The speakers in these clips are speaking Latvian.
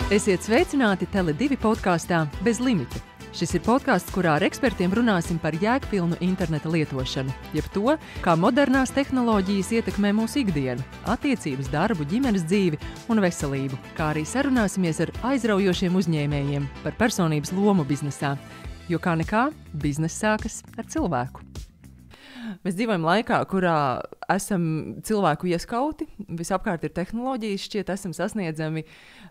Esiet sveicināti Tele2 podkāstā Bez limita. Šis ir podkāsts, kurā ar ekspertiem runāsim par jēgpilnu interneta lietošanu, jeb to, kā modernās tehnoloģijas ietekmē mūsu ikdienu, attiecības, darbu, ģimenes dzīvi un veselību, kā arī sarunāsimies ar aizraujošiem uzņēmējiem par personības lomu biznesā, jo kā nekā bizness sākas ar cilvēku. Mēs dzīvojam laikā, kurā esam cilvēku ieskauti, visapkārt ir tehnoloģijas, šķiet esam sasniedzami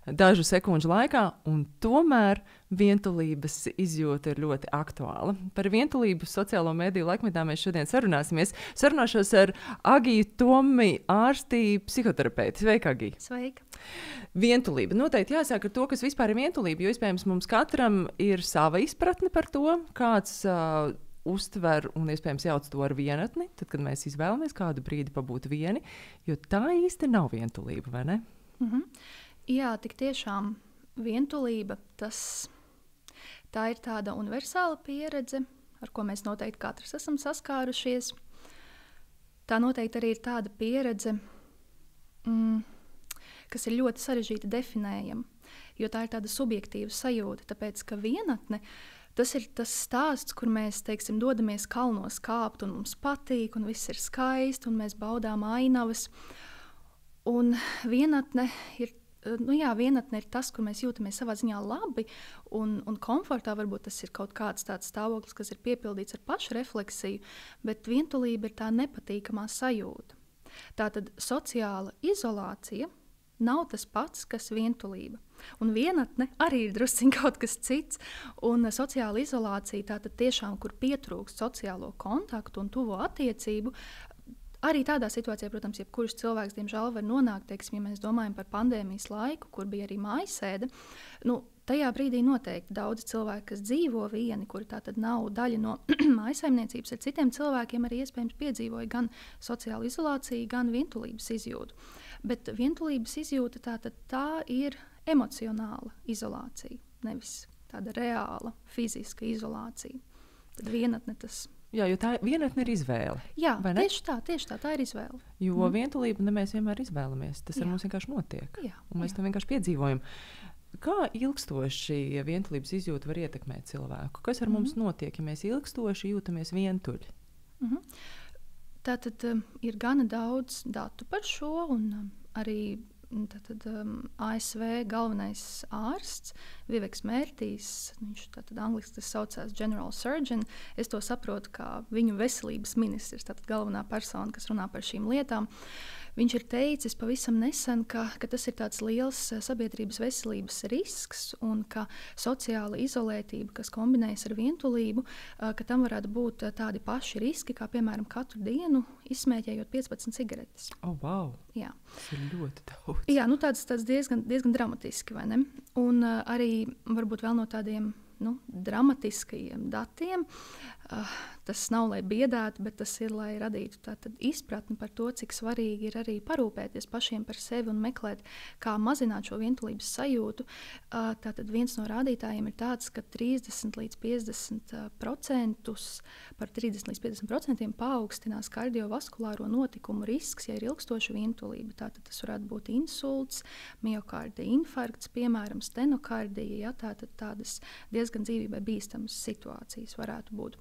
dažu sekundžu laikā, un tomēr vientulības izjūta ir ļoti aktuāla. Par vientulību sociālo mediju laikmetā mēs šodien sarunāsimies. Sarunāšos ar Agiju Tomi, ārsti, psihoterapeiti. Sveika, Agija! Sveika! Vientulība. Noteikti jāsāk ar to, kas vispār ir vientulība, jo iespējams mums katram ir sava izpratne par to, kāds uztver un iespējams jauc to ar vienatni, tad, kad mēs izvēlamies kādu brīdi pabūt vieni, jo tā īsti nav vientulība, vai ne? Jā, tik tiešām vientulība, tā ir tāda universāla pieredze, ar ko mēs noteikti katrs esam saskārušies. Tā noteikti arī ir tāda pieredze, kas ir ļoti sarežģīti definējama, jo tā ir tāda subjektīva sajūta, tāpēc, ka vienatne tas ir tas stāsts, kur mēs, teiksim, dodamies kalnos kāpt, un mums patīk, un viss ir skaisti, un mēs baudām ainavas. Un vienatne ir, vienatne ir tas, kur mēs jūtamies savā ziņā labi, un komfortā varbūt tas ir kaut kāds tāds stāvoklis, kas ir piepildīts ar pašrefleksiju, bet vientulība ir tā nepatīkamā sajūta. Tātad sociāla izolācija nav tas pats, kas vientulība. Un vienatne arī ir drusciņ kaut kas cits. Un sociāla izolācija, tātad tiešām, kur pietrūkst sociālo kontaktu un tuvo attiecību, arī tādā situācijā, protams, jebkurš cilvēks, diemžēl, var nonākt, teiksim, ja mēs domājam par pandēmijas laiku, kur bija arī mājasēde, tajā brīdī noteikti daudzi cilvēki, kas dzīvo vieni, kuri tātad nav daļa no mājsaimniecības, ar citiem cilvēkiem arī iespējams piedzīvoja gan sociālu izolāciju, gan vientulības izjūtu. Bet vientulības izjūta tā ir emocionāla izolācija, nevis tāda reāla, fiziska izolācija. Tad vienatne tas... Jā, jo tā vienatne ir izvēle. Jā, tieši tā ir izvēle. Jo vientulību ne mēs vienmēr izvēlamies. Tas ar mums vienkārši notiek. Un mēs to vienkārši piedzīvojam. Kā ilgstoši vientulības izjūta var ietekmēt cilvēku? Kas ar mums notiek, ja mēs ilgstoši jūtamies vientuļi? Tātad ir gana daudz datu par šo, un arī ASV galvenais ārsts Viveks Mērtīs, viņš tātad angliski tas saucās General Surgeon, es to saprotu kā viņu veselības ministrs, tātad galvenā persona, kas runā par šīm lietām. Viņš ir teicis pavisam nesen, ka tas ir tāds liels sabiedrības veselības risks un ka sociāla izolētība, kas kombinējas ar vientulību, ka tam varētu būt tādi paši riski, kā piemēram katru dienu izsmēķējot 15 cigaretes. Wow! Jā. Tas ir ļoti daudz. Jā, tāds diezgan dramatiski, vai ne? Un arī varbūt vēl no tādiem dramatiskajiem datiem. Tas nav, lai biedētu, bet tas ir, lai radītu tātad izpratni par to, cik svarīgi ir arī parūpēties pašiem par sevi un meklēt, kā mazināt šo vientulības sajūtu. Tātad viens no rādītājiem ir tāds, ka 30 līdz 50% par 30 līdz 50% paaugstinās kardiovaskulāro notikumu risks, ja ir ilgstoša vientulība. Tātad tas varētu būt insults, miokarda infarkts, piemēram, stenokardija, tātad tādas diezgan dzīvībai bīstamas situācijas varētu būt.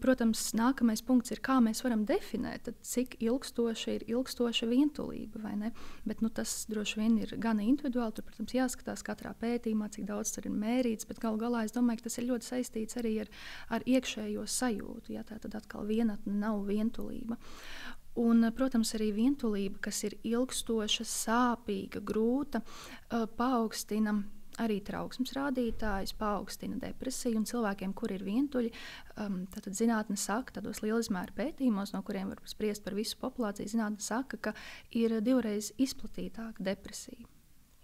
Protams, nākamais punkts ir, kā mēs varam definēt, tad, cik ilgstoša ir ilgstoša vientulība, vai ne? Bet tas droši vien ir gan individuāli, tur, protams, jāskatās katrā pētījumā, cik daudz tur ir mērīts, bet galu galā es domāju, ka tas ir ļoti saistīts arī ar iekšējo sajūtu, ja tā tad atkal vienatne nav vientulība. Un, protams, arī vientulība, kas ir ilgstoša, sāpīga, grūta, paaugstina arī trauksmes rādītājus, paaugstina depresiju, un cilvēkiem, kuri ir vientuļi, tātad zinātne saka, tādos lielizmēra pētījumos, no kuriem var spriest par visu populāciju, zinātne saka, ka ir 2 izplatītāka depresija.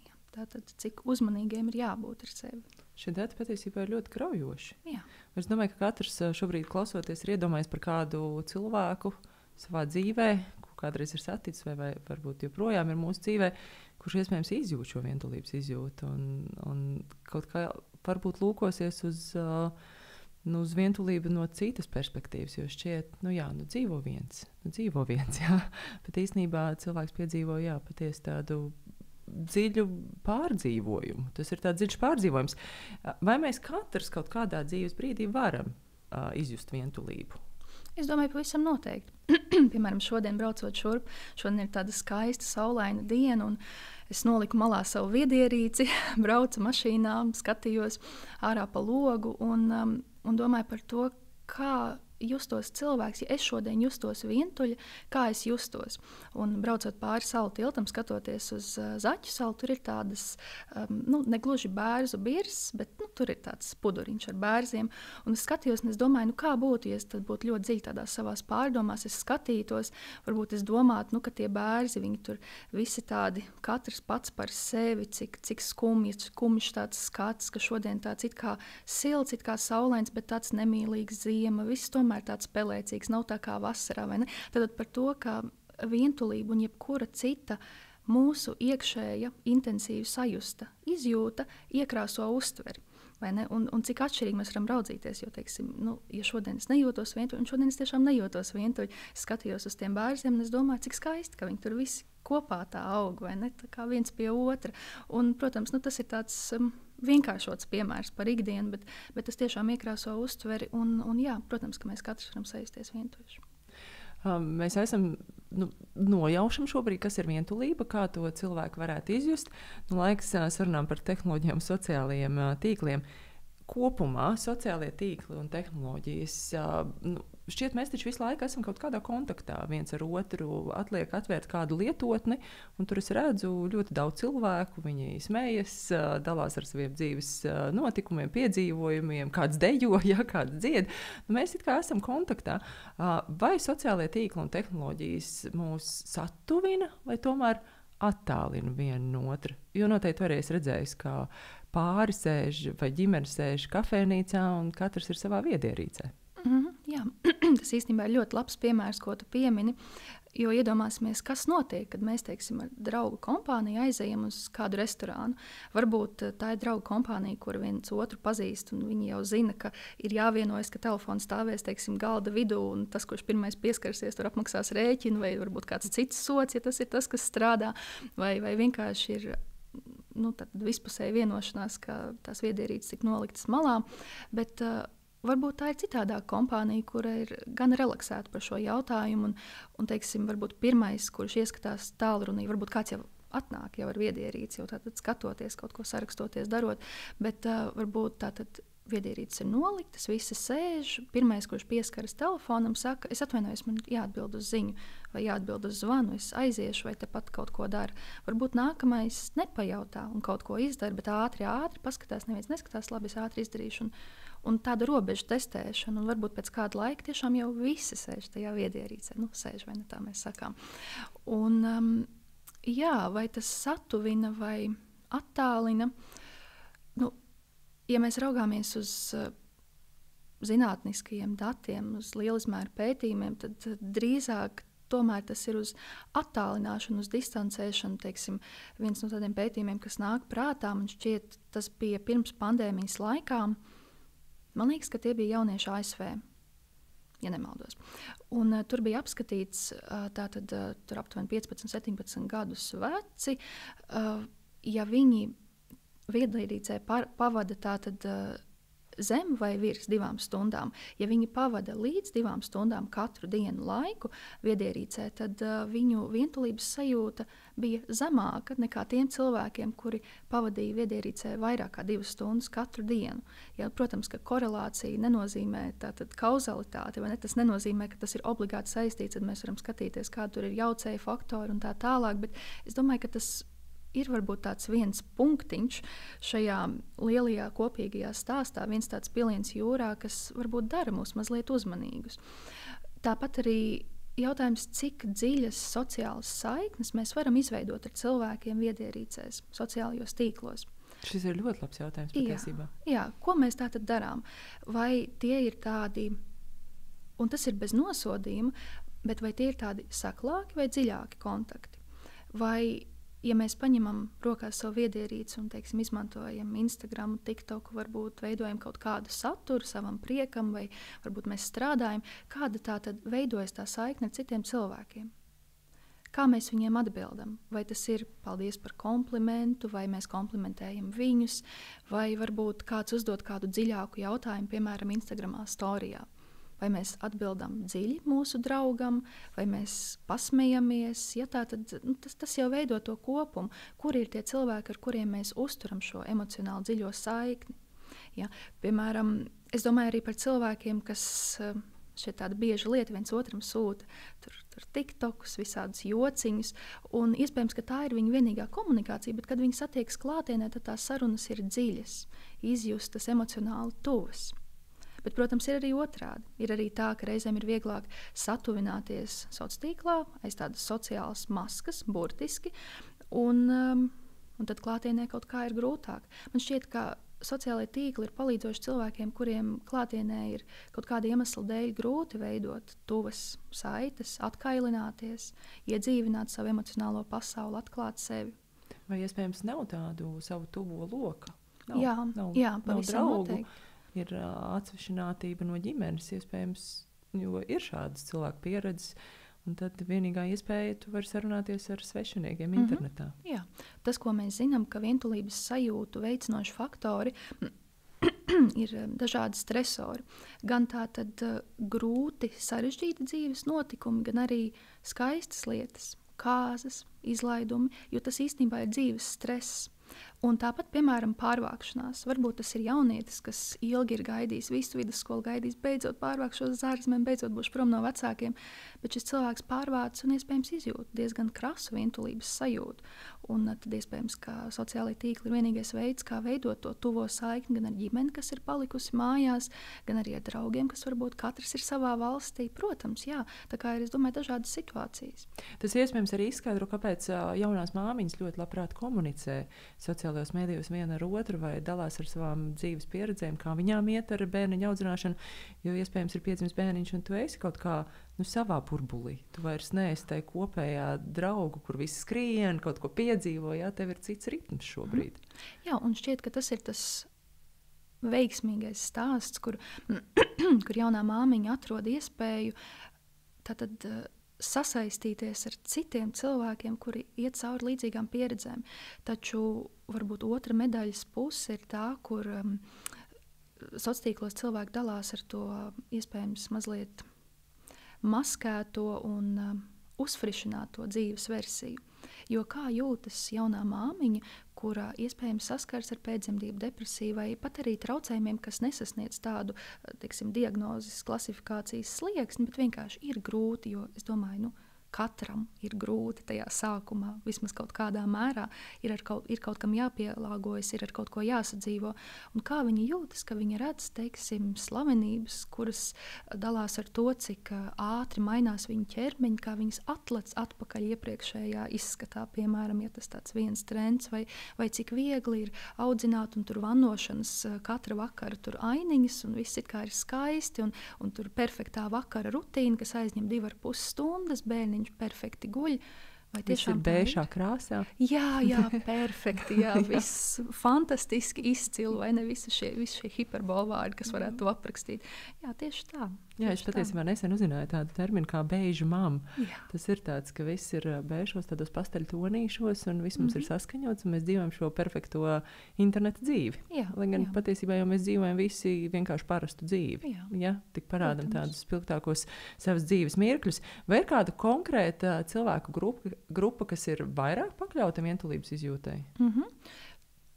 Jā, tātad, cik uzmanīgiem ir jābūt ar sevi. Šie dati patiesībā ir ļoti graujoši. Jā. Es domāju, ka katrs šobrīd klausoties ir iedomājies par kādu cilvēku savā dzīvē, ko kādreiz ir saticis vai varbūt joprojām ir mūsu dzīvē, kurš iespējams izjūt šo vientulības izjūtu un kaut kā varbūt lūkosies uz vientulību no citas perspektīvas, jo šķiet, dzīvo viens, jā, bet īstenībā cilvēks piedzīvo, patiesi tādu dziļu pārdzīvojumu. Tas ir tāds dziļš pārdzīvojums. Vai mēs katrs kaut kādā dzīves brīdī varam izjust vientulību? Es domāju, pavisam noteikti. Piemēram, šodien braucot šurp, šodien ir tāda skaista, saulaina diena, un es noliku malā savu viedierīci, braucu mašīnā, skatījos ārā pa logu un domāju par to, kā justos cilvēks, ja es šodien justos vientuļa, kā es justos. Un braucot pāri salu tiltam, skatoties uz Zaķu salu, tur ir tādas, ne gluži bērzu birs, bet tur ir tāds puduriņš ar bērziem. Un es skatījos, un es domāju, kā būtu, ja es tad būtu ļoti dziļi tādās savās pārdomās, es skatītos, varbūt es domātu, ka tie bērzi, viņi tur visi tādi, katrs pats par sevi, cik skumjš tāds skats, ka šodien tāds it kā silts, it kā saulains, bet tāds nemīlīgs ziema, viss tomēr tāds spēlēcīgs, nav tā kā vasarā, vai ne? Tad par to, ka vientulība un jebkura cita mūsu iekšēja intensīva sajusta, izjūta, iekrāso uztveri. Un cik atšķirīgi mēs varam raudzīties, jo, teiksim, ja šodien es nejūtos vientuļi, un šodien es tiešām nejūtos vientuļi, es skatījos uz tiem bērziem, un es domāju, cik skaisti, ka viņi tur visi kopā tā aug, vai ne, tā kā viens pie otra. Un, protams, tas ir tāds vienkāršots piemērs par ikdienu, bet tas tiešām iekrāso uztveri, un jā, protams, ka mēs katrs varam sajusties vientuļši. Mēs esam nojaušam šobrīd, kas ir vientulība, kā to cilvēku varētu izjust. Laiks sarunām par tehnoloģijām, sociālajiem tīkliem. Kopumā sociālie tīkli un tehnoloģijas, šķiet, mēs taču visu laiku esam kaut kādā kontaktā viens ar otru, atliek atvērt kādu lietotni, un tur es redzu ļoti daudz cilvēku, viņi smējas, dalās ar saviem dzīves notikumiem, piedzīvojumiem, kāds dejo, kāds dzied. Mēs it kā esam kontaktā. Vai sociālie tīkli un tehnoloģijas mūs satuvina, vai tomēr attālina vienu no otru? Jo noteikti varēs redzējis, kā pāri sēž vai ģimene sēž kafejnīcā un katrs ir savā viedierīcē. Jā, tas īstenībā ir ļoti labs piemērs, ko tu piemini, jo iedomāsimies, kas notiek, kad mēs, teiksim, ar draugu kompāniju aizejam uz kādu restorānu. Varbūt tā ir draugu kompānija, kur viens otru pazīst, un viņi jau zina, ka ir jāvienojas, ka telefons stāvēs, teiksim, galda vidū, un tas, kurš pirmais pieskarsies, tur apmaksās rēķinu, vai varbūt kāds cits sots, ja tas ir tas, kas strādā, vai vienkārši ir vispusēja vienošanās, ka tās viedierīces tik noliktas malā, bet varbūt tā ir citādāka kompānija, kura ir gan relaksēta par šo jautājumu, un teiksim, varbūt pirmais, kurš ieskatās tālrunī, varbūt kāds jau atnāk jau ar viedierīci, jau tātad skatoties, kaut ko sarakstoties, darot, bet varbūt tātad viedierīces ir noliktas, visi sēž, pirmais, kurš pieskaras telefonam, saka, es atvainojos, man jāatbild uz ziņu, vai jāatbild uz zvanu, es aiziešu, vai tepat kaut ko dara. Varbūt nākamais nepajautā un kaut ko izdara, bet ātri paskatās, neviens neskatās, labi, es ātri izdarīšu, un tāda robežu testēšana, un varbūt pēc kāda laika tiešām jau visi sēž tajā viedierīcē, sēž, vai ne tā mēs sakām. Un, jā, vai tas satuvina vai attālina, ja mēs raugāmies uz zinātniskajiem datiem, uz lielizmēru pētījumiem, tad drīzāk tomēr tas ir uz attālināšanu, uz distancēšanu. Teiksim, viens no tādiem pētījumiem, kas nāk prātā, man šķiet, tas bija pirms pandēmijas laikā. Man liekas, ka tie bija jaunieši ASV, ja nemaldos. Un tur bija apskatīts, tātad tur aptuveni 15, 17 gadus veci, ja viņi viedierīcē pavada tātad zem vai virs 2 stundām. Ja viņi pavada līdz 2 stundām katru dienu laiku viedierīcē, tad viņu vientulības sajūta bija zemāka nekā tiem cilvēkiem, kuri pavadīja viedierīcē vairāk kā 2 stundas katru dienu. Ja, protams, ka korelācija nenozīmē tātad kauzalitāti, vai ne? Tas nenozīmē, ka tas ir obligāti saistīts, tad mēs varam skatīties, kā tur ir jaucēju faktori un tā tālāk, bet es domāju, ka tas ir varbūt tāds viens punktiņš šajā lielajā kopīgajā stāstā, viens tāds piliens jūrā, kas varbūt dara mūs mazliet uzmanīgus. Tāpat arī jautājums, cik dziļas sociālas saiknes mēs varam izveidot ar cilvēkiem viedierīcēs, sociālajos tīklos. Šis ir ļoti labs jautājums patiesībā. Jā, ko mēs tātad darām? Vai tie ir tādi, un tas ir bez nosodījuma, bet vai tie ir tādi saklāki vai dziļāki kontakti? Vai ja mēs paņemam rokās savu viedierīci un, teiksim, izmantojam Instagram, TikTok, varbūt veidojam kaut kādu saturu savam priekam, vai varbūt mēs strādājam, kāda tā tad veidojas tā saikne ar citiem cilvēkiem? kā mēs viņiem atbildam. Vai tas ir paldies par komplimentu, vai mēs komplimentējam viņus, vai varbūt kāds uzdod kādu dziļāku jautājumu, piemēram, Instagramā storijā. Vai mēs atbildam dziļi mūsu draugam, vai mēs pasmejamies. Ja tā, tad tas jau veido to kopumu, kur ir tie cilvēki, ar kuriem mēs uzturam šo emocionāli dziļo saikni. Ja? Piemēram, es domāju arī par cilvēkiem, kas šeit tāda bieža lieta viens otram sūta, tur tiktokus, visādus jociņus, un iespējams, ka tā ir viņa vienīgā komunikācija, bet kad viņi satiekas klātienē, tad tās sarunas ir dziļas, izjustas, emocionāli tuvas. Bet, protams, ir arī otrādi. Ir arī tā, ka reizēm ir vieglāk satuvināties sociālā tīklā, aiz tādas sociālas maskas, burtiski, un tad klātienē kaut kā ir grūtāk. Man šķiet, ka sociālai tīkli ir palīdzoši cilvēkiem, kuriem klātienē ir kaut kāda iemesla dēļ grūti veidot tuvas saites, atkailināties, iedzīvināt savu emocionālo pasauli, atklāt sevi. Vai iespējams nav tādu savu tuvo loka? Jā, pavisam noteikti. Ir atsvešinātība no ģimenes, iespējams, jo ir šādas cilvēku pieredzes, un tad vienīgā iespēja tu vari sarunāties ar svešiniekiem internetā. Jā, tas, ko mēs zinām, ka vientulības sajūtu veicinoši faktori ir dažādi stresori. Gan tātad grūti sarežģīti dzīves notikumi, gan arī skaistas lietas, kāzas, izlaidumi, jo tas īstenībā ir dzīves stress. Un tāpat, piemēram, pārvākšanās. Varbūt tas ir jaunietis, kas ilgi ir gaidījis, visu vidusskolu gaidījis, beidzot pārvākšos uz ārzemēm, beidzot būšu prom no vecākiem. Bet šis cilvēks pārvācas un iespējams izjūt diezgan krasu vientulības sajūtu. Un tad iespējams, ka sociālai tīkli ir vienīgais veids, kā veidot to tuvo saikni gan ar ģimeni, kas ir palikusi mājās, gan arī ar draugiem, kas varbūt katrs ir savā valstī. Protams, jā, tā kā ir, es domāju, dažādas situācijas. Tas iespējams arī izskaidro, kāpēc jaunās māmiņas ļoti labprāt komunicē sociālajos mēdījos viena ar otru vai dalās ar savām dzīves pieredzēm, kā viņām iet ar bērniņu audzināšanu, jo iespējams ir piedzimis bērniņš un tu esi kaut kā savā burbulī. Tu vairs neesi tai kopējā draugu, kur viss skrien, kaut ko piedzīvo, jā, tev ir cits ritms šobrīd. Jā, un šķiet, ka tas ir tas veiksmīgais stāsts, kur jaunā māmiņa atrod iespēju tātad sasaistīties ar citiem cilvēkiem, kuri iet cauri līdzīgām pieredzēm. Taču varbūt otra medaļas puse ir tā, kur sociālos tīklos cilvēki dalās ar to iespējams mazliet maskēto un uzfrišināto dzīves versiju. Jo kā jūtas jaunā māmiņa, kurā iespējams saskars ar pēcdzemdību depresiju vai pat arī traucējumiem, kas nesasniedz tādu, teiksim, diagnozes klasifikācijas slieksni, bet vienkārši ir grūti, jo es domāju, katram ir grūti tajā sākumā, vismaz kaut kādā mērā, ir kaut kam jāpielāgojas, ir ar kaut ko jāsadzīvo. Un kā viņi jūtas, ka viņi redz, teiksim, slavenības, kuras dalās ar to, cik ātri mainās viņu ķermeņi, kā viņas atlec atpakaļ iepriekšējā izskatā, piemēram, ja tas tāds viens trends, vai cik viegli ir audzināt un tur vannošanas katra vakara tur ainiņas, un viss it kā ir skaisti, un tur perfektā vakara rutīna, kas aizņem 2,5 stundas, bērniņš perfekti guļ. Viss ir bēžā krāsā. Jā, perfekti, jā, viss fantastiski izcili, vai ne visi šie hiperbolvārdi, kas varētu to aprakstīt. Jā, tieši tā. Jā, es patiesībā nesen uzzināju tādu terminu kā bēžu mamma. Jā. Tas ir tāds, ka viss ir bēžos, tādos pasteļtonīšos, un viss mums ir saskaņots, un mēs dzīvojam šo perfekto interneta dzīvi. Jā, lai gan patiesībā jau mēs dzīvojam visi vienkārši parastu dzīvi. Jā, tik parādam tādus spilgtākos savas dzīves mirkļus. Vai ir kāda konkrēta cilvēku grupa, kas ir vairāk pakļauta vientulības izjūtai?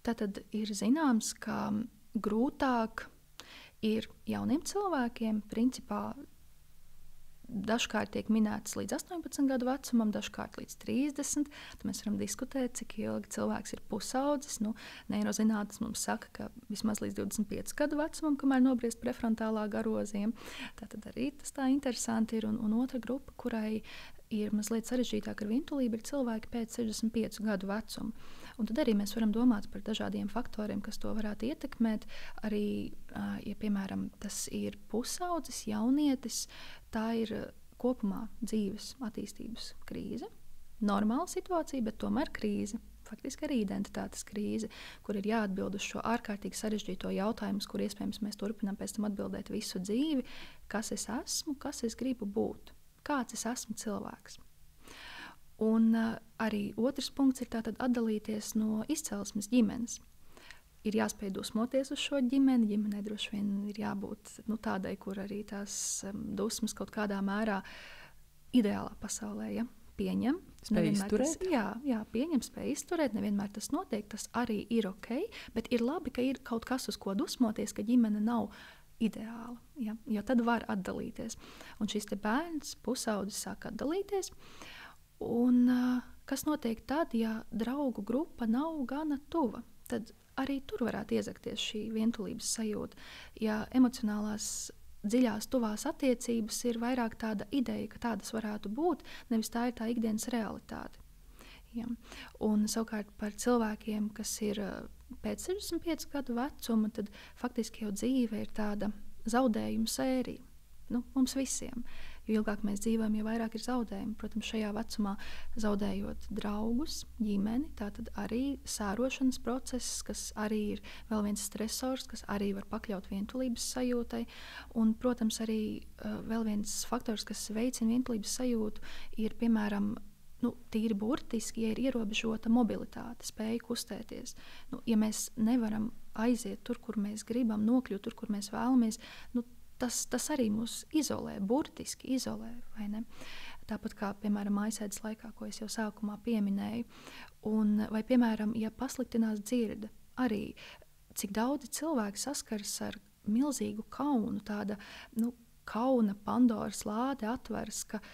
Tātad ir zināms, ka grūtāk ir jauniem cilvēkiem, principā dažkārt tiek minēts līdz 18 gadu vecumam, dažkārt līdz 30. Tad mēs varam diskutēt, cik ilgi cilvēks ir pusaudzis. Neirozinātnes mums saka, ka vismaz līdz 25 gadu vecumam, kamēr nobriest prefrontālā garoziem. Tātad arī tas tā interesanti ir. Un otra grupa, kurai ir mazliet sarežģītāk ar vientulību, ir cilvēki pēc 65 gadu vecuma. Un tad arī mēs varam domāt par dažādiem faktoriem, kas to varētu ietekmēt. Arī, ja piemēram tas ir pusaudzis, jaunietis, tā ir kopumā dzīves attīstības krīze. Normāla situācija, bet tomēr krīze. Faktiski arī identitātes krīze, kur ir jāatbild uz šo ārkārtīgi sarežģīto jautājumu, kur iespējams mēs turpinām pēc tam atbildēt visu dzīvi, kas es esmu, kas es gribu būt, kāds es esmu cilvēks. Un arī otrs punkts ir tātad atdalīties no izcelsmes ģimenes. Ir jāspēj dusmoties uz šo ģimeni. Ģimenei droši vien ir jābūt tādai, kur arī tās dusmas kaut kādā mērā ideālā pasaulē pieņem. Spēj izturēt? Pieņem, spēj izturēt. Nevienmēr tas notiek, tas arī ir ok, bet ir labi, ka ir kaut kas, uz ko dusmoties, ka ģimene nav ideāla, jo tad var atdalīties. Un šis te bērns, pusaudzis, sāk atdalīties. Un kas notiek tad, ja draugu grupa nav gana tuva? Tad arī tur varētu iezakties šī vientulības sajūta. Ja emocionālās dziļās, tuvās attiecības ir vairāk tāda ideja, ka tādas varētu būt, nevis tā ir tā ikdienas realitāte. Ja. Un savukārt par cilvēkiem, kas ir pēc 65 gadu vecuma, tad faktiski jau dzīve ir tāda zaudējuma sērija. Mums visiem. Jo ilgāk mēs dzīvojam, jo vairāk ir zaudējumi. Protams, šajā vecumā zaudējot draugus, ģimeni, tātad arī sērošanas process, kas arī ir vēl viens stresors, kas arī var pakļaut vientulības sajūtai. Un, protams, arī vēl viens faktors, kas veicina vientulības sajūtu, ir, piemēram, tīri burtiski, ja ir ierobežota mobilitāte, spēja kustēties. Ja mēs nevaram aiziet tur, kur mēs gribam, nokļūt tur, kur mēs vēlamies, tas arī mūs izolē, burtiski izolē, vai ne? Tāpat kā, piemēram, mājasēdes laikā, ko es jau sākumā pieminēju. Vai, piemēram, ja pasliktinās dzirde, arī cik daudzi cilvēki saskaras ar milzīgu kaunu, tāda kauna Pandoras lāde atveras, ka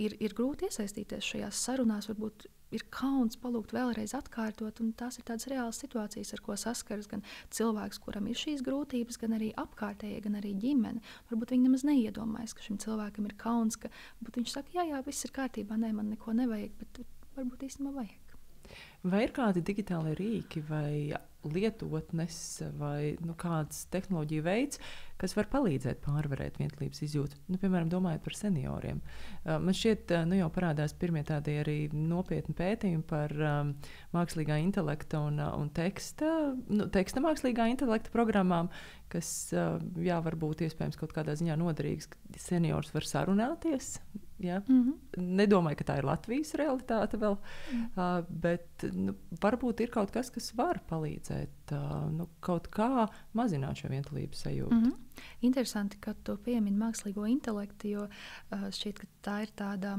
ir grūti iesaistīties šajās sarunās, varbūt ir kauns palūgt vēlreiz atkārtot, un tās ir tādas reālas situācijas, ar ko saskaras gan cilvēks, kuram ir šīs grūtības, gan arī apkārtējie, gan arī ģimene. Varbūt viņi nemaz neiedomājas, ka šim cilvēkam ir kauns, ka viņš saka, jā, viss ir kārtībā, man neko nevajag, bet varbūt īstenībā vajag. Vai ir kādi digitāli rīki vai lietotnes vai kāds tehnoloģija veids, kas var palīdzēt pārvarēt vientulības izjūtu? Piemēram, domājot par senioriem. Man šķiet, jau parādās pirmie tādi arī nopietni pētījumi par mākslīgā intelekta un teksta mākslīgā intelekta programmām, kas varbūt iespējams kaut kādā ziņā noderīgs, ka seniors var sarunāties. Ja? Nedomāju, ka tā ir Latvijas realitāte vēl, bet varbūt ir kaut kas, kas var palīdzēt kaut kā mazināt šo vientulības sajūtu. Interesanti, ka tu piemini mākslīgo intelektu, jo šķiet, ka tā ir tāda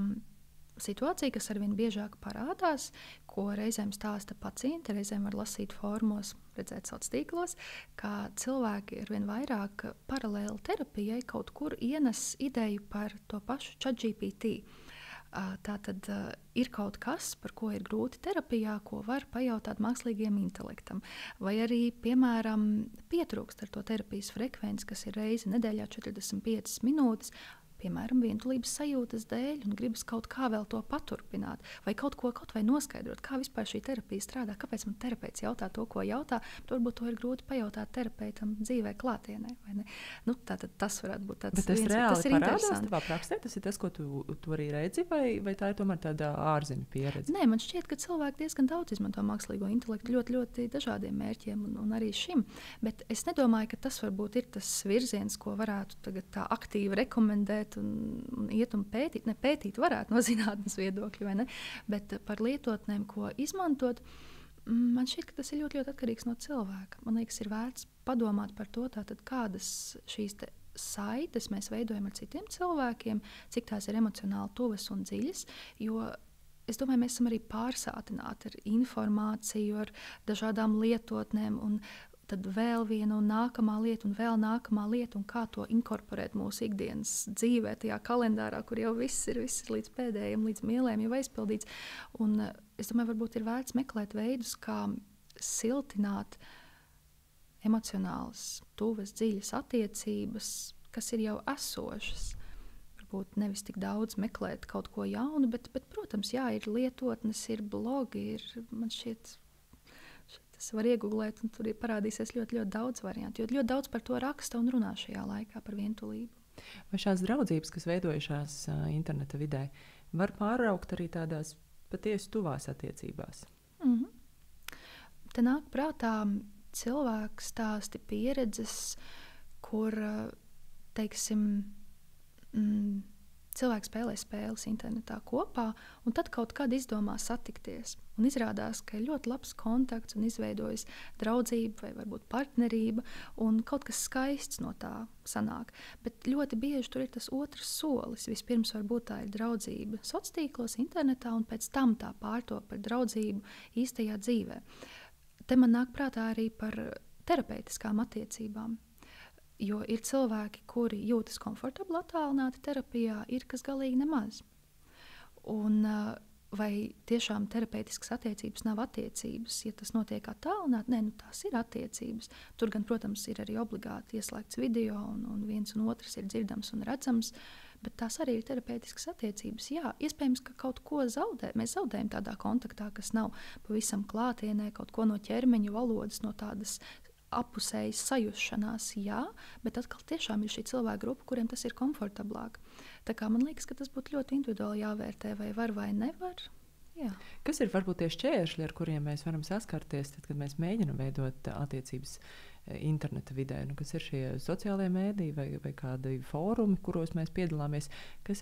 situācija, kas arvien biežāk parādās, ko reizēm stāsta pacienti, reizēm var lasīt formos, redzēt sociālos tīklos, ka cilvēki arvien vairāk paralēli terapijai kaut kur ienes ideju par to pašu ChatGPT. Tātad ir kaut kas, par ko ir grūti terapijā, ko var pajautāt mākslīgajam intelektam. Vai arī, piemēram, pietrūkst ar to terapijas frekvenci, kas ir reizi nedēļā 45 minūtes, piemēram, vientulības sajūtas dēļ, un gribas kaut kā vēl to paturpināt, vai kaut vai noskaidrot, kā vispār šī terapija strādā, kāpēc man terapeits jautā to, ko jautā, varbūt to ir grūti pajautāt terapeitam dzīvē klātienē, vai ne? Tātad tas varētu būt tāds viens, tas reāli parādās tavā praksē, tas ir tas, ko tu arī redzi, vai tā ir tomēr tāda ārzemju pieredze? Nē, man šķiet, ka cilvēki diezgan daudz izmanto mākslīgo intelektu ļoti, ļoti dažādiem mērķiem un arī šim, bet es nedomāju, ka tas varbūt ir tas virziens, ko varētu tagad tā aktīvi rekomendēt un iet un pētīt. Ne pētīt varētu no zinātnes viedokļa, vai ne? Bet par lietotnēm, ko izmantot, man šķiet, ka tas ir ļoti, ļoti atkarīgs no cilvēka. Man liekas, ir vērts padomāt par to, tātad kādas šīs saites mēs veidojam ar citiem cilvēkiem, cik tās ir emocionāli tuvas un dziļas, jo es domāju, mēs esam arī pārsātināti ar informāciju, ar dažādām lietotnēm, un tad vēl viena un nākamā lieta, un vēl nākamā lieta, un kā to inkorporēt mūsu ikdienas dzīvē, tajā kalendārā, kur jau viss ir līdz pēdējiem, līdz mielēm jau aizpildīts. Un es domāju, varbūt ir vērts meklēt veidus, kā siltināt emocionālas, tuvas, dziļas attiecības, kas ir jau esošas. Varbūt nevis tik daudz meklēt kaut ko jaunu, bet protams, jā, ir lietotnes, ir blogi, man šķiet, tas var iegooglēt, un tur parādīsies ļoti, ļoti daudz variantu, jo ļoti daudz par to raksta un runā šajā laikā par vientulību. Vai šādas draudzības, kas veidojušās interneta vidē, var pāraukt arī tādās patiesi tuvās attiecībās? Te nāk prātā cilvēku stāsti, pieredzes, kur, teiksim, cilvēki spēlē spēles internetā kopā, un tad kaut kad izdomā satikties. Un izrādās, ka ir ļoti labs kontakts un izveidojas draudzība vai varbūt partnerība, un kaut kas skaists no tā sanāk. Bet ļoti bieži tur ir tas otrs solis. Vispirms varbūt tā ir draudzība sociālos tīklos, internetā, un pēc tam tā pārtop par draudzību īstajā dzīvē. Te man nāk prātā arī par terapeitiskām attiecībām. Jo ir cilvēki, kuri jūtas komfortabli attālināti terapijā, ir kas galīgi nemaz. Un vai tiešām terapeitiskas attiecības nav attiecības, ja tas notiek attālināti? Nē, tās ir attiecības. Tur gan, protams, ir arī obligāti ieslēgts video, un viens un otrs ir dzirdams un redzams, bet tās arī ir terapeitiskas attiecības. Jā, iespējams, ka kaut ko mēs zaudējam tādā kontaktā, kas nav pavisam klātienē, kaut ko no ķermeņa valodas, no tādas apusējas sajūšanās, jā, bet atkal tiešām ir šī cilvēka grupa, kuriem tas ir komfortablāk. Tā kā man liekas, ka tas būtu ļoti individuāli jāvērtē, vai var vai nevar. Jā. Kas ir varbūt tie šķēršļi, ar kuriem mēs varam saskarties, tad, kad mēs mēģinām veidot attiecības interneta vidē? Kas ir šie sociālie mēdīji vai kādi fórumi, kuros mēs piedalāmies?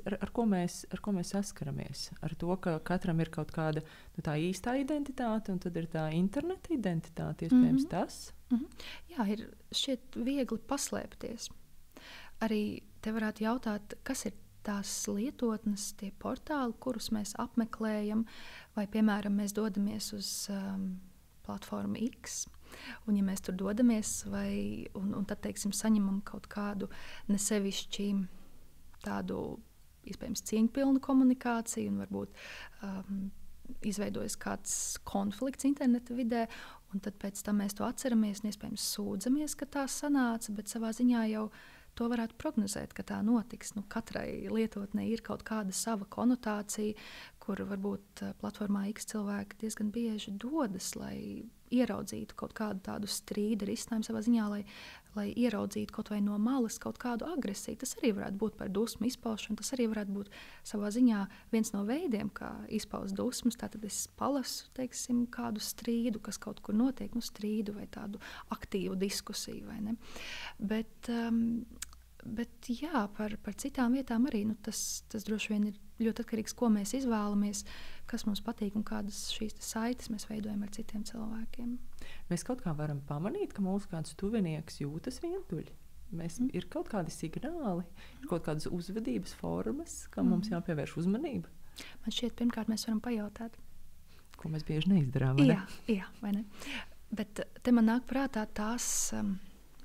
Ar ko mēs saskaramies? Ar to, ka katram ir kaut kāda tā īstā identitāte, un tad ir tā interneta identitāte, iespējams tas? Jā, ir šķiet viegli paslēpties. Arī te varētu jautāt, kas ir tās lietotnes, tie portāli, kurus mēs apmeklējam, vai, piemēram, mēs dodamies uz platformu X, un ja mēs tur dodamies, un tad, teiksim, saņemam kaut kādu nesevišķi tādu, iespējams, cieņpilnu komunikāciju, un varbūt izveidojas kāds konflikts interneta vidē, un tad pēc tam mēs to atceramies, un iespējams sūdzamies, ka tā sanāca, bet savā ziņā jau to varētu prognozēt, ka tā notiks. Katrai lietotnei ir kaut kāda sava konotācija, kur varbūt platformā X cilvēki diezgan bieži dodas, lai ieraudzītu kaut kādu tādu strīdu risinājumu savā ziņā, lai ieraudzītu kaut vai no malas kaut kādu agresiju. Tas arī varētu būt par dusmu izpaušanu, tas arī varētu būt savā ziņā viens no veidiem, kā izpaust dusmas. Tātad es palasu, teiksim, kādu strīdu, kas kaut kur notiek, strīdu vai tādu aktīvu diskusiju, vai ne? Bet jā, par citām vietām arī tas droši vien ir ļoti atkarīgs, ko mēs izvēlamies, kas mums patīk un kādas šīs saites mēs veidojam ar citiem cilvēkiem. Mēs kaut kā varam pamanīt, ka mūsu kāds tuvinieks jūtas vientuļi. Ir kaut kādi signāli, ir kaut kādas uzvedības formas, kam mums jāpievērš uzmanība. Man šķiet, pirmkārt, mēs varam pajautāt. Ko mēs bieži neizdarām, vai ne? Jā, vai ne? Bet te man nāk prātā tās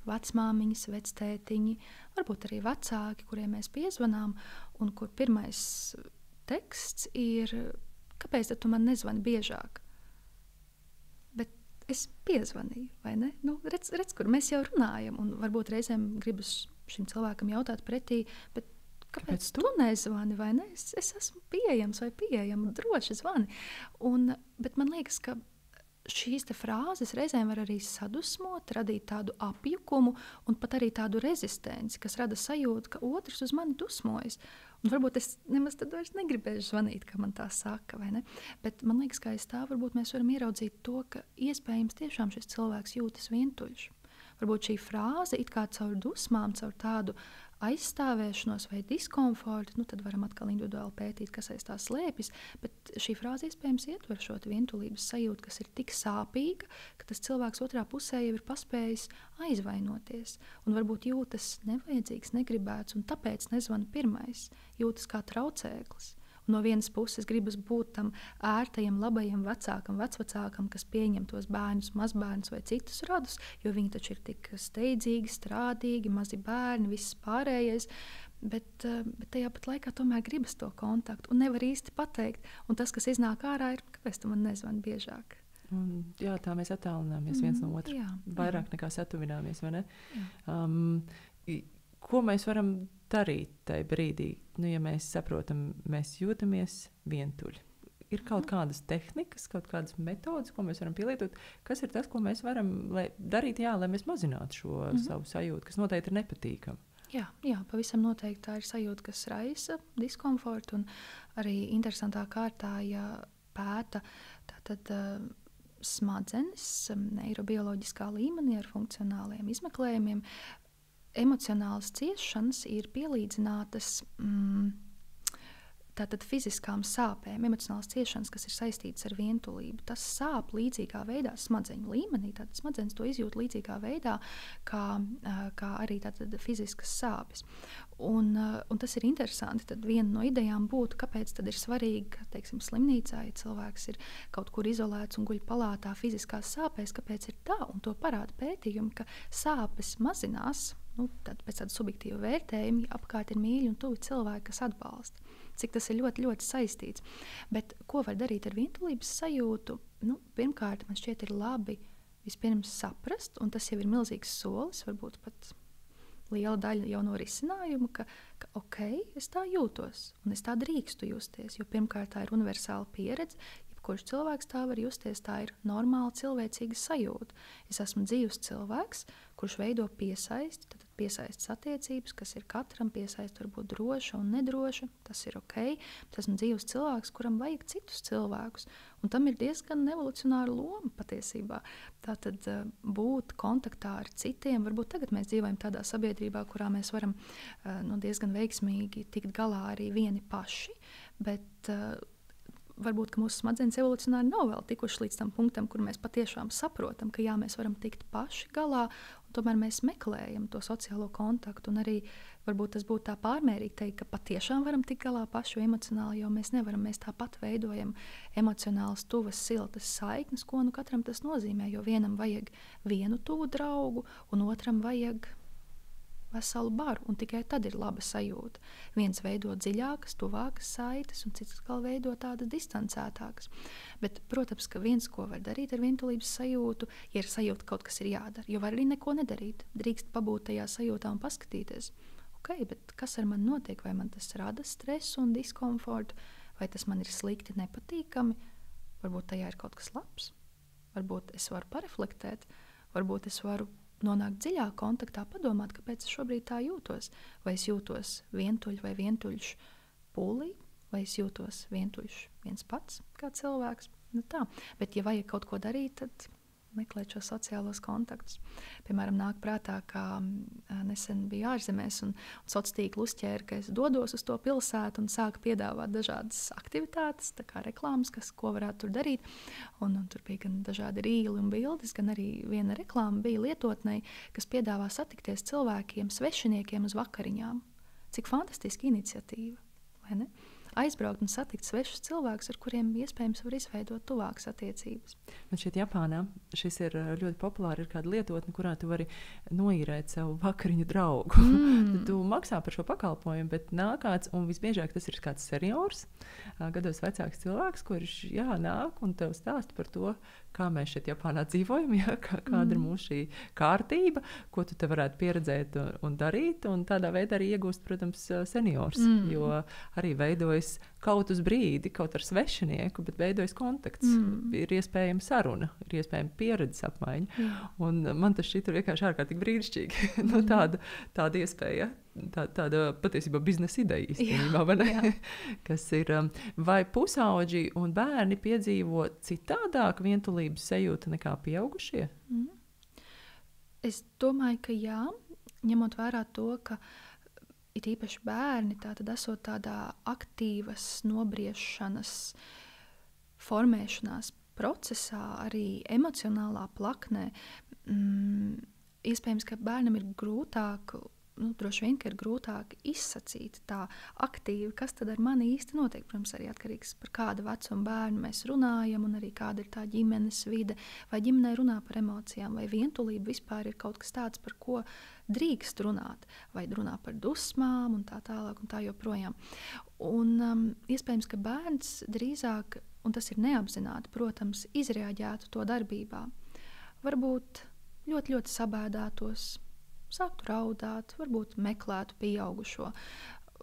vecmāmiņas, vectētiņi, varbūt arī vecāki, kuriem mēs piezvanām, un kur pirmais teksts ir, kāpēc tu man nezvani biežāk? Bet es piezvanīju, vai ne? Redz, kur mēs jau runājam, un varbūt reizēm gribas šim cilvēkam jautāt pretī, bet kāpēc tu nezvani, vai ne? Es esmu pieejams vai pieejama, droši zvani. Bet man liekas, ka šīs frāzes reizēm var arī sadusmot, radīt tādu apjukumu un pat arī tādu rezistenci, kas rada sajūtu, ka otrs uz mani dusmojas. Un varbūt es nemaz tad vairs negribēšu zvanīt, ka man tā saka, vai ne? Bet man liekas, ka aiz tā varbūt mēs varam ieraudzīt to, ka iespējams tiešām šis cilvēks jūtas vientuļš. Varbūt šī frāze it kā caur dusmām, caur tādu aizstāvēšanos vai diskomfortu, tad varam atkal individuāli pētīt, kas aiz tā slēpjas, bet šī frāze iespējams ietver šo vientulības sajūtu, kas ir tik sāpīga, ka tas cilvēks otrā pusē jau ir paspējis aizvainoties un varbūt jūtas nevajadzīgs, negribēts un tāpēc nezvana pirmais, jūtas kā traucēklis. No vienas puses gribas būt tam ērtajam, labajam vecākam, vecvecākam, kas pieņem tos bērnus, mazbērnus vai citus radus, jo viņi taču ir tik steidzīgi, strādīgi, mazi bērni, viss pārējais. Bet tajā pat laikā tomēr gribas to kontaktu un nevar īsti pateikt. Un tas, kas iznāk ārā, ir, kāpēc tu man nezvani biežāk? Jā, tā mēs attālināmies viens no otra. Vairāk nekā satuvināmies, vai ne? Ko mēs varam darīt tajā brīdī, ja mēs saprotam, mēs jūtamies vientuļi? Ir kaut kādas tehnikas, kaut kādas metodas, ko mēs varam pielietot, kas ir tas, ko mēs varam darīt, lai mēs mazinātu šo savu sajūtu, kas noteikti ir nepatīkama. Jā, pavisam noteikti tā ir sajūta, kas raisa diskomfortu, un arī interesantā kārtā, ja pēta tātad smadzenes neirobioloģiskā līmenī ar funkcionāliem izmeklējumiem, emocionālas ciešanas ir pielīdzinātas tātad fiziskām sāpēm, emocionālas ciešanas, kas ir saistītas ar vientulību. Tas sāp līdzīgā veidā, smadzeņu līmenī. Tātad smadzenes to izjūt līdzīgā veidā, kā arī tātad fiziskas sāpes. Un tas ir interesanti. Tad viena no idejām būtu, kāpēc tad ir svarīgi, ka, teiksim, slimnīcā, ja cilvēks ir kaut kur izolēts un guļ palātā fiziskās sāpēs, kāpēc ir tā? Un to parāda pētījumi, ka sāpes mazinās. Pēc tāda subjektīva vērtējuma, ja apkārt ir mīļi un tuvi cilvēki, kas atbalsta. Cik tas ir ļoti, ļoti saistīts. Bet ko var darīt ar vientulības sajūtu? Pirmkārt, man šķiet, ir labi vispirms saprast, un tas jau ir milzīgs solis, varbūt pat liela daļa jau no risinājuma, ka ok, es tā jūtos, un es tā drīkstu justies, jo pirmkārt tā ir universāla pieredze. Kurš cilvēks tā var justies, tā ir normāla cilvēcīga sajūta. Es esmu dzīvs cilvēks, kurš veido piesaisti, tad piesaistas attiecības, kas ir katram piesaist varbūt droša un nedroša, tas ir ok. Tas esmu dzīvs cilvēks, kuram vajag citus cilvēkus, un tam ir diezgan evolucionāra loma patiesībā. Tātad būt kontaktā ar citiem, varbūt tagad mēs dzīvojam tādā sabiedrībā, kurā mēs varam diezgan veiksmīgi tikt galā arī vieni paši, bet varbūt mūsu smadzenes evolucionāri nav vēl tikuši līdz tam punktam, kur mēs patiešām saprotam, ka jā, mēs varam tikt paši galā, un tomēr mēs meklējam to sociālo kontaktu. Un arī varbūt tas būtu tā pārmērīgi teikt, ka patiešām varam tikt galā paši emocionāli, jo mēs nevaram. Mēs tāpat veidojam emocionālas, tuvas, siltas saiknes, ko katram tas nozīmē. Jo vienam vajag vienu tuvu draugu, un otram vajag veselu baru, un tikai tad ir laba sajūta. Viens veido dziļākas, tuvākas saites, un cits atkal veido tādas distancētākas. Bet, protams, ka viens, ko var darīt ar vientulības sajūtu, ja ir sajūta, ka kaut kas ir jādara, jo var arī neko nedarīt. Drīkst pabūt tajā sajūtā un paskatīties. Ok, bet kas ar mani notiek? Vai man tas rada stresu un diskomfortu? Vai tas man ir slikti, nepatīkami? Varbūt tajā ir kaut kas labs. Varbūt es varu pareflektēt. Varbūt es varu nonākt dziļā kontaktā, padomāt, kāpēc es šobrīd tā jūtos. Vai es jūtos vientuļš vai vientuļš pūlī, vai es jūtos vientuļš viens pats kā cilvēks. Tā. Bet, ja vajag kaut ko darīt, tad meklēt šos sociālos kontaktus. Piemēram, nāk prātā, ka nesen bija ārzemēs un sociālā tīkla uzķēra, ka es dodos uz to pilsētu un sāku piedāvāt dažādas aktivitātes, tā kā reklāmas, ko varētu tur darīt. Un tur bija gan dažādi rīli un bildes, gan arī viena reklāma bija lietotnei, kas piedāvā satikties cilvēkiem, svešiniekiem uz vakariņām. Cik fantastiska iniciatīva, vai ne? Aizbraukt un satikt svešus cilvēkus, ar kuriem iespējams var izveidot tuvākas attiecības. Man šķiet, Japānā šis ir ļoti populāri. Ir kāda lietotne, kurā tu vari noīrēt savu vakariņu draugu. Tad tu maksā par šo pakalpojumu, bet nāk kāds, un visbiežāk tas ir kāds seniors, gados vecāks cilvēks, kurš nāk un tev stāsta par to, kā mēs šeit Japānā dzīvojam, kāda ir mūsu šī kārtība, ko tu te varētu pieredzēt un darīt, un tādā veidā arī iegūst, protams, seniors, jo arī veidojas kaut uz brīdi, kaut ar svešinieku, bet veidojas kontakts, ir iespējama saruna, ir iespējama pieredzes apmaiņa, un man tas šķiet vienkārši ārkārtīgi brīnišķīgi, tāda iespēja. Tāda patiesībā biznesa ideja īstenībā, vai ne? Kas ir, vai pusauģi un bērni piedzīvo citādāk vientulības sajūtu nekā pieaugušie? Es domāju, ka jā, ņemot vērā to, ka it īpaši bērni, tātad esot tādā aktīvas nobriešanas, formēšanās procesā, arī emocionālā plaknē, iespējams, ka bērnam ir grūtāk, droši vien, ka ir grūtāk izsacīt tā aktīvi, kas tad ar mani īsti notiek. Protams, arī atkarīgs par kādu vecumu bērnu mēs runājam, un arī kāda ir tā ģimenes vide, vai ģimenē runā par emocijām, vai vientulība vispār ir kaut kas tāds, par ko drīkst runāt, vai runā par dusmām un tā tālāk un tā joprojām. Un iespējams, ka bērns drīzāk, un tas ir neapzināti, protams, izreaģētu to darbībā. Varbūt ļoti, ļoti sabēdātos, sāktu raudāt, varbūt meklētu pieaugušo.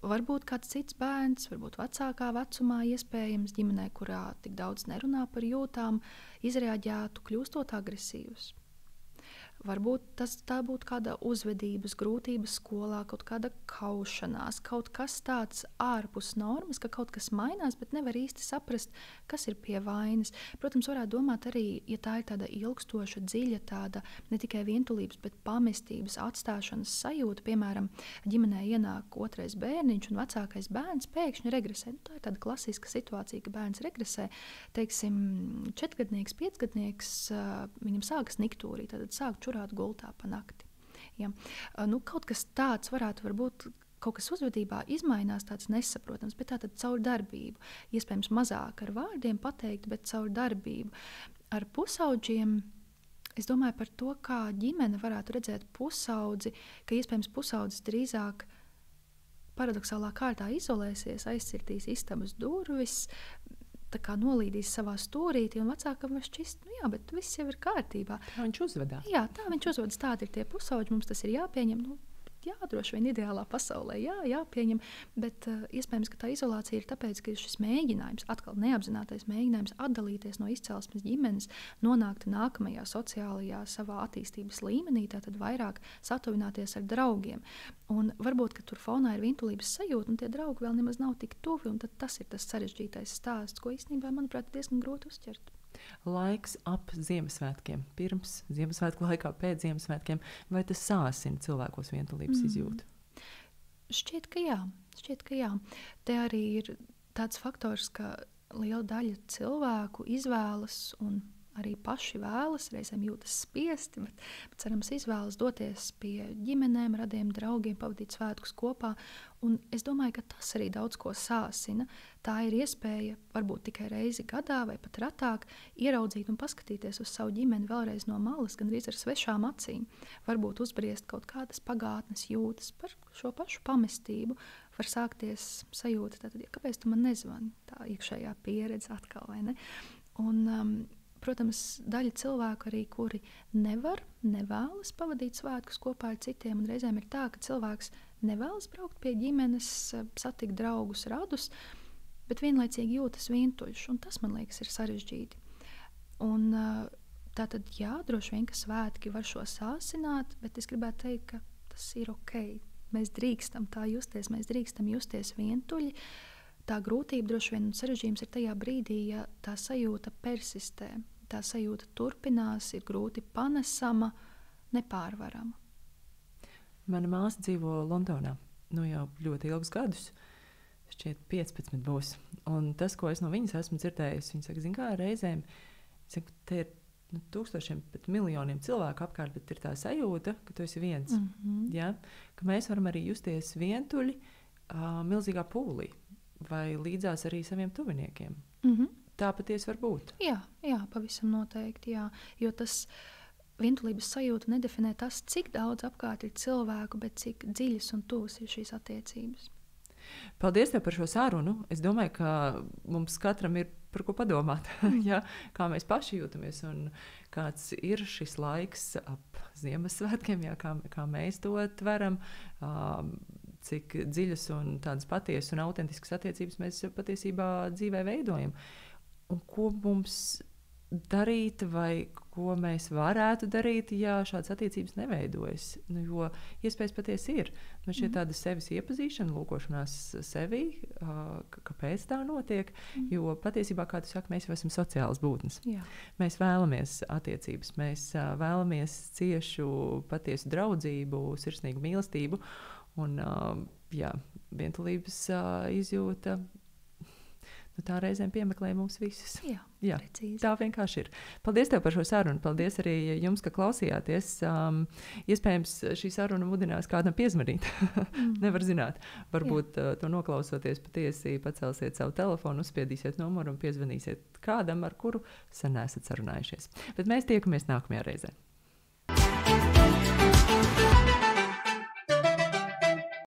Varbūt kāds cits bērns, varbūt vecākā vecumā, iespējams ģimenē, kurā tik daudz nerunā par jūtām, izreaģētu, kļūstot agresīvs. Varbūt tā būtu kāda uzvedības grūtības skolā, kaut kāda kaušanās, kaut kas tāds ārpus normas, ka kaut kas mainās, bet nevar īsti saprast, kas ir pie vainas. Protams, varētu domāt arī, ja tā ir tāda ilgstoša, dziļa, tāda ne tikai vientulības, bet pamestības atstāšanas sajūta. Piemēram, ģimenē ienāk otrais bērniņš un vecākais bērns pēkšņi regresē. Tā ir tāda klasiska situācija, ka bērns regresē. Teiksim, 4-gadnieks, 5-gadnieks, viņam sākas niktūrī, tad sāk čurāt gultā pa nakti. Ja. Kaut kas tāds varētu būt, kaut kas uzvedībā izmainās, tāds nesaprotams, bet tātad caur darbību. Iespējams, mazāk ar vārdiem pateikt, bet caur darbību. Ar pusaudžiem es domāju par to, kā ģimene varētu redzēt pusaudzi, ka iespējams pusaudzis drīzāk paradoxālā kārtā izolēsies, aizcirtīs istabas durvis, tā kā nolīdīs savā stūrītī, un vecākam var šķist, jā, bet viss jau ir kārtībā. Tā viņš uzvedās. Jā, tā viņš uzvedas, tādi ir tie pusauģi, mums tas ir jāpieņem. Jā, droši vien ideālā pasaulē, jāpieņem, bet iespējams, ka tā izolācija ir tāpēc, ka šis mēģinājums, atkal neapzinātais mēģinājums atdalīties no izcelsmes ģimenes, nonākt nākamajā sociālajā savā attīstības līmenī, tātad vairāk satuvināties ar draugiem. Un varbūt, ka tur fonā ir vientulības sajūta, un tie draugi vēl nemaz nav tik tuvi, un tad tas ir tas sarežģītais stāsts, ko īstenībā, manuprāt, diezgan grūti uzķert. Laiks ap Ziemassvētkiem, pirms Ziemassvētku laikā, pēc Ziemassvētkiem, vai tas sāsina cilvēkos vientulības izjūtu? Šķiet, ka jā. Te arī ir tāds faktors, ka liela daļa cilvēku izvēlas un arī paši vēlas, reizēm jūtas spiesti, bet cerams izvēlas doties pie ģimenēm, radiem draugiem, pavadīt svētkus kopā. Un es domāju, ka tas arī daudz ko sāsina. Tā ir iespēja, varbūt tikai reizi gadā vai pat retāk, ieraudzīt un paskatīties uz savu ģimeni vēlreiz no malas, gandrīz ar svešām acīm. Varbūt uzbriest kaut kādas pagātnes jūtas par šo pašu pamestību. Var sākties sajūta, tātad, kāpēc tu man nezvani? Tā iekšējā pieredze atkal, vai ne? Un, protams, daļa cilvēku arī, kuri nevēlas pavadīt svētkus kopā ar citiem, un reizēm ir tā, ka cilvēks nevēlas braukt pie ģimenes, satikt draugus, radus, bet vienlaicīgi jūtas vientuļš, un tas, man liekas, ir sarežģīti. Un tātad, jā, droši vien, ka svētki var šo sāsināt, bet es gribētu teikt, ka tas ir ok. Mēs drīkstam tā justies, mēs drīkstam justies vientuļi. Tā grūtība droši vien un sarežģījums ir tajā brīdī, ja tā sajūta persistē, tā sajūta turpinās, ir grūti panesama, nepārvarama. Mana māsa dzīvo Londonā jau ļoti ilgus gadus, šķiet 15 būs. Un tas, ko es no viņas esmu dzirdējusi, viņa saka, kā reizēm, te ir tūkstošiem, pat miljoniem cilvēku apkārt, bet ir tā sajūta, ka tu esi viens. Ja? Ka mēs varam arī justies vientuļi milzīgā pūlī. Vai līdzās arī saviem tuviniekiem. Tā patiesi var būt. Jā, pavisam noteikti. Jā. Jo tas vientulības sajūta nedefinē tas, cik daudz apkārt ir cilvēku, bet cik dziļas un tuvas ir šīs attiecības. Paldies tev par šo sarunu. Es domāju, ka mums katram ir par ko padomāt. Ja? Kā mēs paši jūtamies un kāds ir šis laiks ap Ziemassvētkiem, ja? Kā mēs to tveram. Cik dziļas un tādas patiesas un autentiskas attiecības mēs patiesībā dzīvē veidojam. Un ko mums darīt vai ko mēs varētu darīt, ja šādas attiecības neveidojas? Jo iespējas patiesi ir. Šī tāda sevis iepazīšana, lūkošanās sevi, kāpēc tā notiek. Jo patiesībā, kā tu saki, mēs jau esam sociālas būtnes. Jā. Mēs vēlamies attiecības, mēs vēlamies ciešu, patiesu draudzību, sirsnīgu mīlestību. Un, vientulības izjūta, tā reizēm piemeklē mums visus. Jā, precīzi. Tā vienkārši ir. Paldies tev par šo sarunu. Paldies arī jums, ka klausījāties. Iespējams, šī saruna mudinās kādam piezvanīt. Nevar zināt. Varbūt to noklausoties patiesi pacelsiet savu telefonu, uzspiedīsiet numuru un piezvanīsiet kādam, ar kuru sen esat sarunājušies. Bet mēs tiekamies nākamajā reizē.